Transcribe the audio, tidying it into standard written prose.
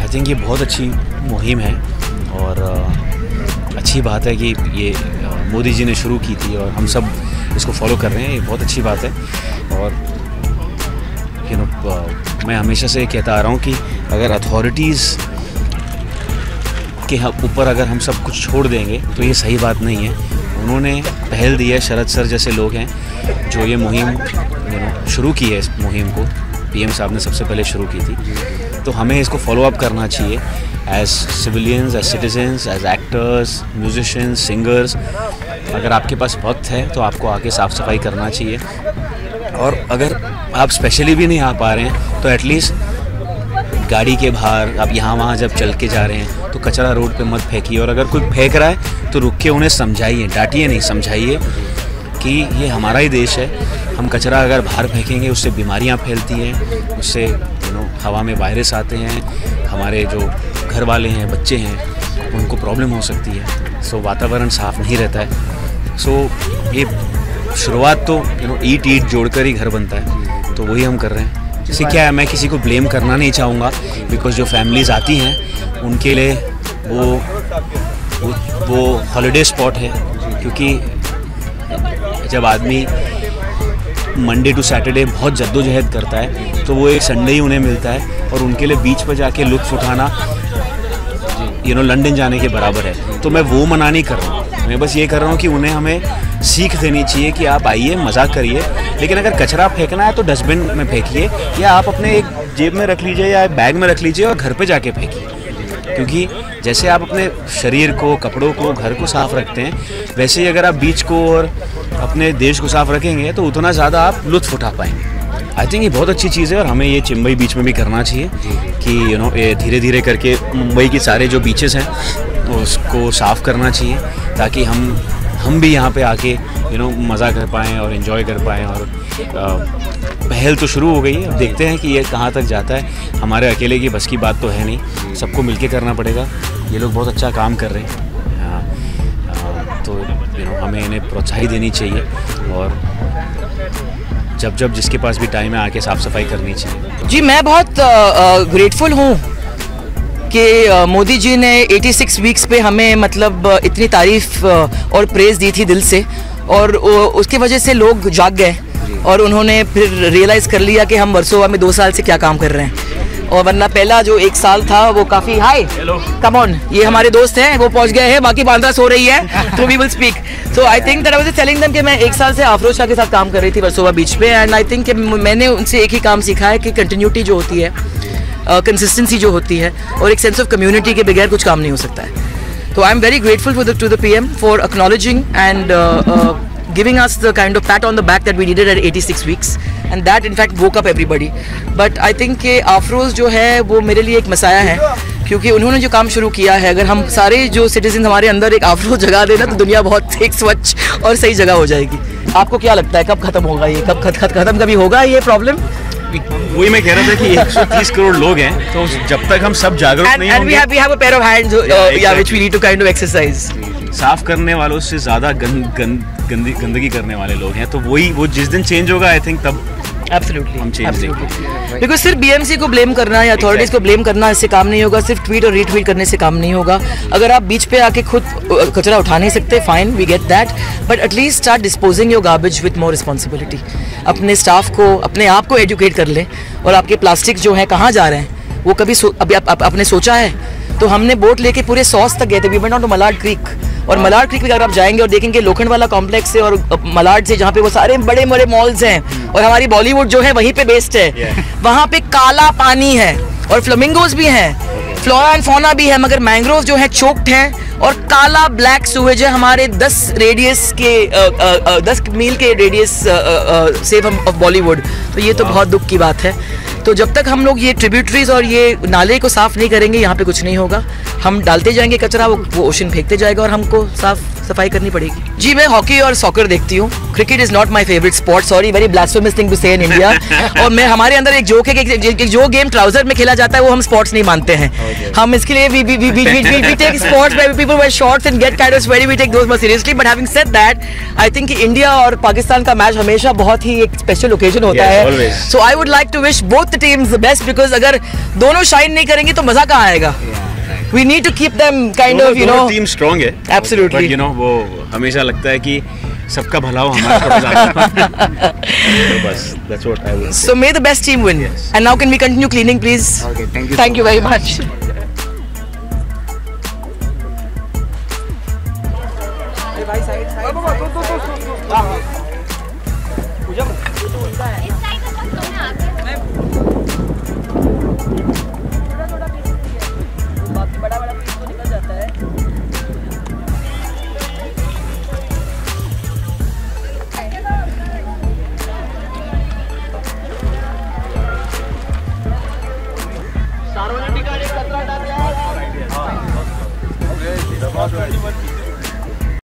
I think ये बहुत अच्छी मुहिम है और अच्छी बात है कि ये मोदी जी ने शुरू की थी और हम सब इसको फॉलो कर रहे हैं। ये बहुत अच्छी बात है और मैं हमेशा से कहता आ रहा हूँ कि अगर अथॉरिटीज़ के ऊपर अगर हम सब कुछ छोड़ देंगे तो ये सही बात नहीं है। उन्होंने पहल दी है, शरद सर जैसे लोग हैं जो ये मुहिम शुरू की है। इस मुहिम को पीएम साहब ने सबसे पहले शुरू की थी, तो हमें इसको फॉलो अप करना चाहिए as civilians, as citizens, as actors, musicians, singers. अगर आपके पास वक्त है तो आपको आके साफ़ सफाई करना चाहिए और अगर आप स्पेशली भी नहीं आ पा रहे हैं तो एटलीस्ट गाड़ी के बाहर आप यहाँ वहाँ जब चल के जा रहे हैं तो कचरा रोड पे मत फेंकिए और अगर कोई फेंक रहा है तो रुक के उन्हें समझाइए, डांटिए नहीं, समझाइए कि ये हमारा ही देश है। हम कचरा अगर बाहर फेंकेंगे उससे बीमारियाँ फैलती हैं, उससे हवा में वायरस आते हैं, हमारे जो घर वाले हैं, बच्चे हैं, उनको प्रॉब्लम हो सकती है। सो वातावरण साफ़ नहीं रहता है। सो ये शुरुआत तो ईट जोड़कर ही घर बनता है, तो वही हम कर रहे हैं। जैसे क्या है, मैं किसी को ब्लेम करना नहीं चाहूँगा बिकॉज जो फैमिलीज़ आती हैं उनके लिए वो हॉलीडे स्पॉट है, क्योंकि जब आदमी मंडे टू सैटरडे बहुत जद्दोजहद करता है तो वो एक संडे ही उन्हें मिलता है और उनके लिए बीच पर जाके लुत्फ़ उठाना लंदन जाने के बराबर है। तो मैं वो मना नहीं कर रहा हूँ, मैं बस ये कर रहा हूँ कि उन्हें हमें सीख देनी चाहिए कि आप आइए, मजाक करिए, लेकिन अगर कचरा फेंकना है तो डस्टबिन में फेंकिए या आप अपने एक जेब में रख लीजिए या बैग में रख लीजिए और घर पे जाके फेंकिए। क्योंकि जैसे आप अपने शरीर को, कपड़ों को, घर को साफ़ रखते हैं, वैसे ही अगर आप बीच को और अपने देश को साफ़ रखेंगे तो उतना ज़्यादा आप लुत्फ़ उठा पाएंगे। आई थिंक ये बहुत अच्छी चीज़ है और हमें ये चिंबई बीच में भी करना चाहिए कि ये धीरे धीरे करके मुंबई के सारे जो बीचेस हैं उसको साफ़ करना चाहिए ताकि हम भी यहाँ पे आके मज़ा कर पाएँ और इन्जॉय कर पाएँ। और पहल तो शुरू हो गई है, अब देखते हैं कि ये कहाँ तक जाता है। हमारे अकेले की बस की बात तो है नहीं, सबको मिलके करना पड़ेगा। ये लोग बहुत अच्छा काम कर रहे हैं, तो हमें इन्हें प्रोत्साहित देनी चाहिए और जब जिसके पास भी टाइम है आके साफ़ सफाई करनी चाहिए। जी, मैं बहुत ग्रेटफुल हूँ कि मोदी जी ने 86 वीक्स पे हमें मतलब इतनी तारीफ़ और प्रेज़ दी थी दिल से, और उसकी वजह से लोग जाग गए और उन्होंने फिर रियलाइज़ कर लिया कि हम वर्सोवा में 2 साल से क्या काम कर रहे हैं। और वरना पहला जो 1 साल था वो काफ़ी हाई, कम ऑन, ये हमारे दोस्त हैं, वो पहुंच गए हैं, बाकी बांद्रा सो रही है, तो we will speak. So I think that I was telling them कि मैं 1 साल से अफरोज शाह के साथ काम कर रही थी वर्सोवा बीच पे, एंड आई थिंक कि मैंने उनसे एक ही काम सीखा है कि कंटिन्यूटी जो होती है, कंसिस्टेंसी जो होती है, और एक सेंस ऑफ कम्युनिटी के बगैर कुछ काम नहीं हो सकता है। तो I am very grateful to the PM for acknowledging and giving us the kind of pat on the back that we needed at 86 weeks, and that in fact woke up everybody. But I think कि अफरोज जो है वो मेरे लिए एक Messiah है, क्योंकि उन्होंने जो काम शुरू किया है, अगर हम सारे जो सिटीजन हमारे अंदर एक अफरोज जगा देना तो दुनिया बहुत एक स्वच्छ और सही जगह हो जाएगी। आपको क्या लगता है कब खत्म होगा ये, कब खत्म कभी होगा ये प्रॉब्लम? वही मैं कह रहा था कि 130 करोड़ लोग हैं, तो जब तक हम सब जागरूक नहीं होंगे, we have a pair of hands which we need to kind of exercise. साफ करने वालों से ज्यादा गंदगी करने वाले लोग हैं, तो वो जिस दिन चेंज होगा आई थिंक तब Absolutely. हम चेंज देखेंगे। बिकॉज सिर्फ बीएमसी को ब्लेम करना या अथॉरिटीज को ब्लेम करना इससे काम नहीं होगा, सिर्फ ट्वीट और रीट्वीट करने से काम नहीं होगा। अगर आप बीच पे आके खुद कचरा उठा नहीं सकते, fine, we get that, but at least start disposing your garbage with more responsibility. अपने स्टाफ को, अपने आप को एजुकेट कर लें, और आपके प्लास्टिक जो है कहाँ जा रहे हैं वो कभी अभी आपने सोचा है? तो हमने बोट लेके पूरे सॉस तक गए थे, we went on to Malad creek, और मलाड क्रीक में अगर आप जाएंगे और देखेंगे लोखंड वाला कॉम्प्लेक्स है और मलाड से जहाँ पे वो सारे बड़े बड़े मॉल्स हैं और हमारी बॉलीवुड जो है वहीं पे बेस्ड है, वहाँ पे काला पानी है और फ्लेमिंगोज भी हैं, फ्लोरा एंड फौना भी है, मगर मैंग्रोव जो है चोक्ड हैं और काला ब्लैक सूवेज है हमारे 10 मील के रेडियस से ऑफ बॉलीवुड। तो ये तो बहुत दुख की बात है। तो जब तक हम लोग ये ट्रिब्यूटरीज और ये नाले को साफ नहीं करेंगे, यहाँ पे कुछ नहीं होगा। हम डालते जाएंगे कचरा, वो ओशन फेंकते जाएगा और हमको सफाई करनी पड़ेगी। जी, मैं हॉकी और सॉकर देखती हूँ। Cricket is not my favourite sport, sorry, very blasphemous thing to say in India. और मैं, हमारे अंदर एक जोक है कि जो गेम ट्राउजर में खेला जाता है वो हम स्पोर्ट्स नहीं मानते हैं। हम इसके लिए we take sports where people wear shorts and get kind of sweaty, we take those more seriously. But having said that, I think कि इंडिया और पाकिस्तान का मैच हमेशा बहुत ही एक स्पेशल ओकेजन होता है। So I would like to wish both the teams the best, because अगर दोनों शाइन नहीं करेंगे तो मजा कहाँ आएगा? We need to keep them kind of, you know, team strong है, absolutely, but you know वो हमेशा लगता है कि सबका भला हो, हमारा तो बस that's what I will say. So may the best team win. Yes. And now can we continue cleaning, please? Okay, thank you. Thank you very much. सार्वजनिक ठिकाणी कचरा टाकला.